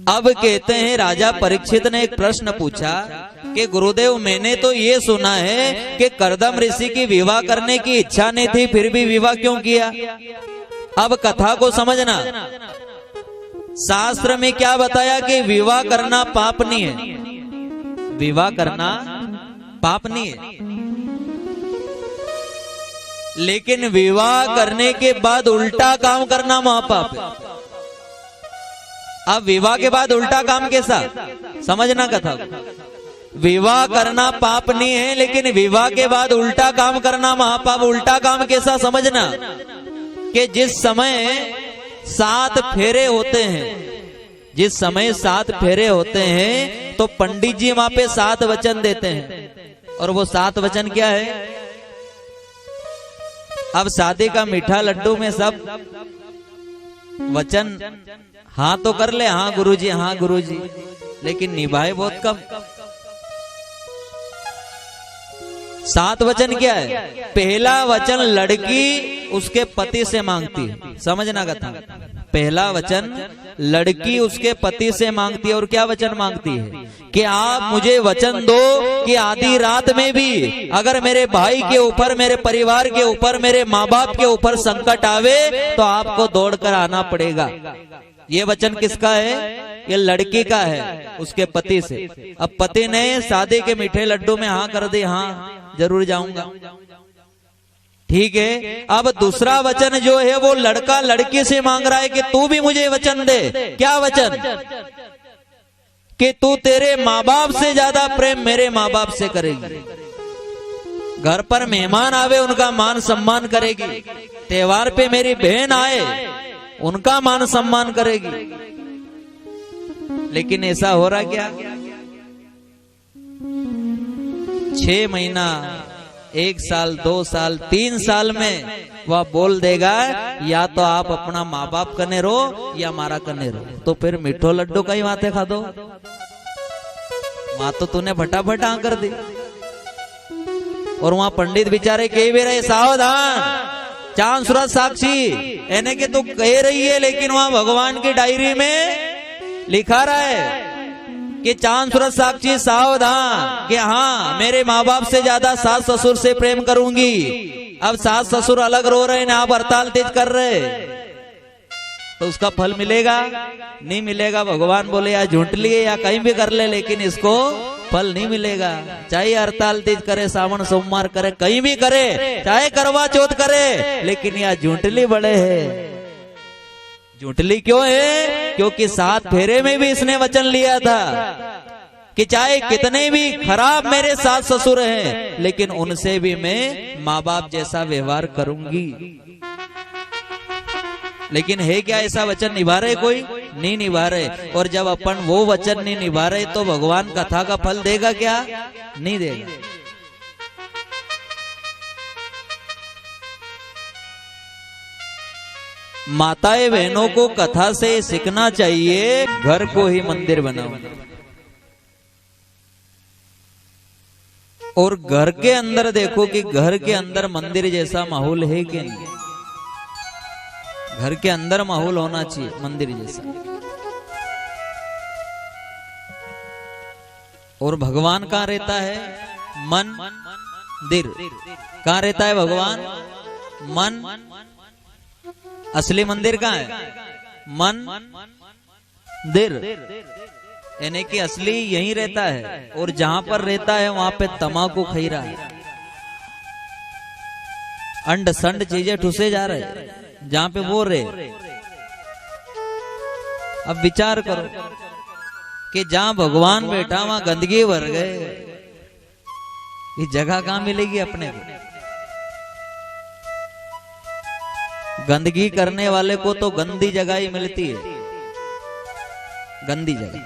अब कहते हैं राजा परीक्षित ने एक प्रश्न पूछा कि गुरुदेव मैंने तो ये सुना है कि कर्दम ऋषि की विवाह करने की इच्छा नहीं थी फिर भी विवाह क्यों किया। अब कथा को समझना, शास्त्र में क्या बताया कि विवाह करना पाप नहीं है, विवाह करना पाप नहीं है, लेकिन विवाह करने के बाद उल्टा काम करना महापाप है। अब विवाह के बाद उल्टा काम कैसा, समझना कथा। विवाह करना पाप नहीं है लेकिन विवाह के बाद उल्टा काम करना महापाप। उल्टा काम कैसा समझना कि जिस समय 7 फेरे होते हैं, जिस समय 7 फेरे होते हैं तो पंडित जी वहां पे 7 वचन देते हैं। और वो 7 वचन क्या है। अब शादी का मीठा लड्डू में सब वचन हाँ तो कर ले, हाँ गुरुजी, हाँ गुरुजी, लेकिन निभाए बहुत कम। 7 वचन क्या है। पहला वचन लड़की उसके पति से मांगती है, समझना कथा। पहला वचन लड़की उसके पति से मांगती है। और क्या वचन मांगती है कि आप मुझे वचन दो कि आधी रात में भी अगर मेरे भाई के ऊपर, मेरे परिवार के ऊपर, मेरे माँ बाप के ऊपर संकट आवे तो आपको दौड़कर आना पड़ेगा। ये वचन किसका है, ये लड़की का है उसके पति से। अब पति ने शादी के मीठे लड्डू में हाँ कर दी, हाँ जरूर जाऊंगा, ठीक है। अब दूसरा वचन जो है वो लड़का लड़की से मांग रहा है कि तू भी मुझे वचन दे। क्या वचन, कि तू तेरे माँ बाप से ज्यादा प्रेम मेरे माँ बाप से करेगी, घर पर मेहमान आवे उनका मान सम्मान करेगी, त्योहार पे मेरी बहन आए उनका मान सम्मान करेगी। लेकिन ऐसा हो रहा क्या, 6 महीना, 1 साल, 2 साल, 3 साल में वह बोल देगा या तो आप अपना माँ बाप कने रो या हमारा कने रो। तो फिर मीठो लड्डू का ही माथे खा दो, माँ तो तूने फटाफट हाँ कर दी। और वहां पंडित बेचारे कई भी रहे सावधान, चांद सूरज साक्षी यानी कि तू कह रही है, लेकिन वहां भगवान की डायरी में लिखा रहा है कि चांद सूरज साक्षी सावधान कि हाँ मेरे माँ बाप से ज्यादा सास ससुर से प्रेम करूंगी। अब सास ससुर अलग रो रहे हैं, आप हड़ताल तेज कर रहे, तो उसका फल मिलेगा नहीं मिलेगा। भगवान बोले या झूठ लिए या कहीं भी कर ले, लेकिन इसको फल नहीं मिलेगा। चाहे हड़ताल तेज करे, सावन सोमवार करे, कहीं भी करे, चाहे करवा चौथ करे, लेकिन यह झूठली बड़े है। झूठली क्यों है, क्योंकि 7 फेरे में भी इसने वचन लिया था कि चाहे कितने भी खराब मेरे सास ससुर हैं, लेकिन उनसे भी मैं माँ बाप जैसा व्यवहार करूंगी। लेकिन है क्या ऐसा वचन निभा रहे, कोई नहीं निभा रहे। और जब अपन वो वचन नहीं निभा रहे तो भगवान कथा का फल देगा क्या, नहीं देगा। माताएं बहनों को कथा से सीखना चाहिए, घर को ही मंदिर बनाओ। और घर के अंदर देखो कि घर के अंदर मंदिर जैसा माहौल है कि नहीं। घर के अंदर माहौल होना चाहिए मंदिर जैसा। और भगवान कहाँ रहता है, मंदिर। कहाँ रहता है भगवान, मन। असली मंदिर कहाँ है, मंदिर, यानी कि असली यहीं रहता है। और जहां पर रहता है वहां पे तमाकू खाई रहा है, अंड संड चीजें ठुसे जा रहे हैं जहां पे वो रहे। अब विचार करो कि जहां भगवान बैठा वहां गंदगी भर गए, ये जगह कहां मिलेगी अपने को। गंदगी करने वाले को तो गंदी जगह ही मिलती है, गंदी जगह।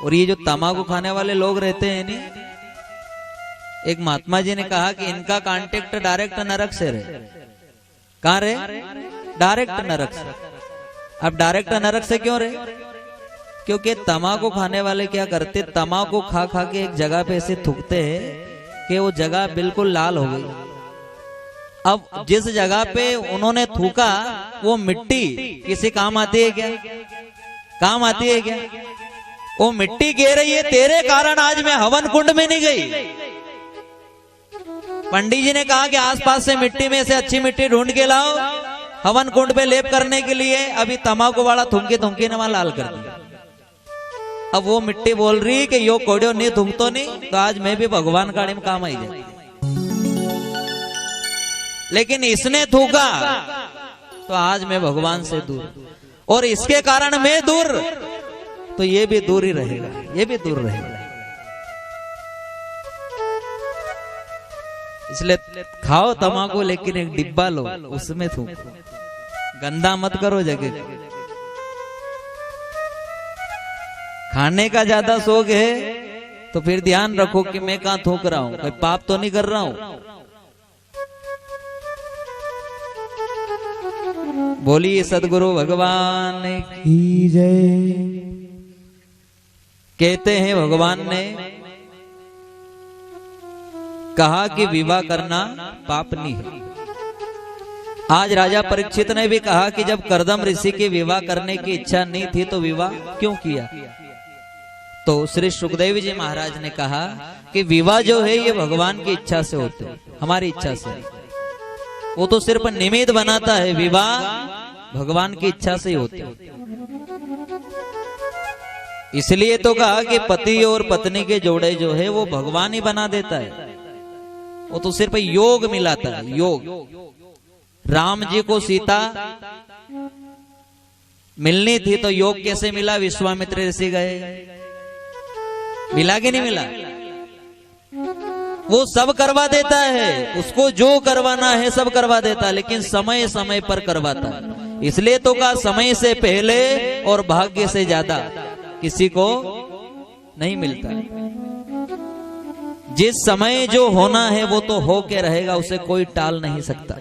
और ये जो तंबाकू खाने वाले लोग रहते हैं नहीं, एक महात्मा जी ने कहा कि इनका कांटेक्ट डायरेक्ट नरक से रहे। कहां रहे, डायरेक्ट नरक से। अब डायरेक्ट नरक से क्यों रहे, क्योंकि तंबाकू खाने वाले क्या करते, तंबाकू खा खा के एक जगह पे ऐसे थूकते हैं कि वो जगह बिल्कुल लाल हो गई। अब जिस जगह पे उन्होंने थूका वो मिट्टी किसी काम आती है क्या, काम आती है क्या? वो मिट्टी कह रही है तेरे कारण आज मैं हवन कुंड में नहीं गई। पंडित जी ने कहा कि आसपास से मिट्टी में से अच्छी मिट्टी ढूंढ के लाओ, हवन कुंड पे लेप करने के लिए। अभी तमाकू वाला थूमके थूमके ने वहां लाल कर दिया। अब वो मिट्टी बोल रही कि यो कोड़ियो नहीं थूमतो नहीं, तो आज मैं भी भगवान काड़ी में काम आई जाए। लेकिन इसने थूका तो आज मैं भगवान से दूर, और इसके कारण मैं दूर, तो ये भी दूर ही रहेगा, ये भी दूर रहेगा। इसलिए खाओ तम्बाकू, लेकिन एक डिब्बा लो, उसमें थूको, गंदा मत करो जगह। खाने का ज्यादा शौक है तो फिर ध्यान रखो कि मैं कहां थूक रहा हूं, कोई पाप तो नहीं कर रहा हूं। बोलिए सदगुरु भगवान की जय। कहते हैं भगवान ने कहा कि विवाह करना पाप नहीं है। आज राजा परीक्षित ने भी कहा कि जब कर्दम ऋषि की विवाह करने की इच्छा नहीं थी तो विवाह क्यों किया? तो श्री सुखदेव जी महाराज ने कहा कि विवाह जो है ये भगवान की इच्छा से होते है, हमारी इच्छा से। वो तो सिर्फ निमित्त बनाता है, विवाह भगवान की इच्छा से ही होते है। इसलिए तो कहा कि पति और पत्नी के जोड़े जो है वो भगवान ही बना देता है। वो तो सिर्फ योग मिलाता है, योग। राम जी को सीता मिलनी थी तो योग कैसे मिला? विश्वामित्र ऋषि गए, मिला कि नहीं मिला? वो सब करवा देता है, उसको जो करवाना है सब करवा देता है, लेकिन समय समय पर करवाता है। इसलिए तो कहा समय से पहले और भाग्य से ज्यादा किसी को नहीं मिलता। जिस समय जो होना है वो तो हो के रहेगा, उसे कोई टाल नहीं सकता।